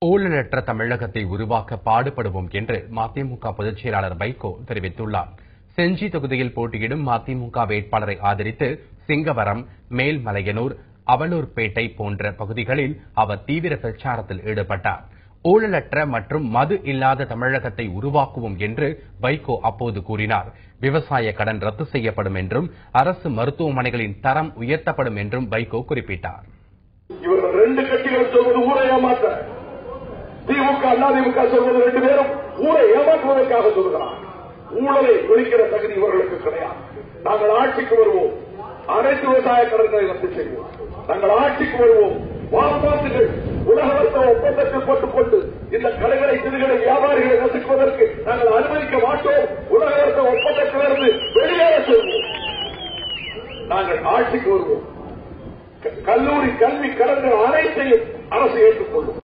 ஊழலற்ற தமிழகத்தை உருவாக்க பாடுபடுவோம் என்று மதிமுக பொதுச் செயலாளர் வைகோ தெரிவித்துள்ளார். செஞ்சி தொகுதியில் போட்டியிடும் மதிமுக வேட்பாளரை ஆதரித்து சிங்கவரம், மேல்மலையனூர், அவலூர்பேட்டை போன்ற பகுதிகளில் அவர் தீவிர பிரச்சாரத்தில் ஈடுபட்டார். ஊழலற்ற மற்றும் மது இல்லாத தமிழகத்தை உருவாக்குவோம் என்று வைகோ அப்போது கூறினார். விவசாய கடன் ரத்து செய்யப்படும் என்றும் அரசு மருத்துவமனைகளின் தரம் உயர்த்தப்படும் என்றும் வைகோ குறிப்பிட்டார். இவர்கள் ரெண்டு கட்சிகள் சொல்வது ஊரை ஏமாற்ற, திமுக அதிமுக சொல்வது ரெண்டு பேரும் ஊரை ஏமாற்றுவதற்காக சொல்கிறார். ஊழலை ஒழிக்கிற தகுதி இவர்களுக்கு கிடையாது. நாங்கள் ஆட்சிக்கு வருவோம், அனைத்து விவசாய கடன்களை ரத்து செய்வோம். நாங்கள் ஆட்சிக்கு வருவோம், வாக்குவாசிகள் உலக வர்த்தக ஒப்பந்தத்தில் போட்டுக்கொண்டு இந்த கடைகளை சிறுகளை வியாபாரிகளை நசுக்குவதற்கு நாங்கள் அனுமதிக்க மாட்டோம். உலக வர்த்தக ஒப்பந்தத்திலிருந்து வெளியேற சொல்வோம். நாங்கள் ஆட்சிக்கு வருவோம். கல்லூரி கல்வி கடன்கள் அனைத்தையும் அரசு ஏற்றுக்கொள்ளும்.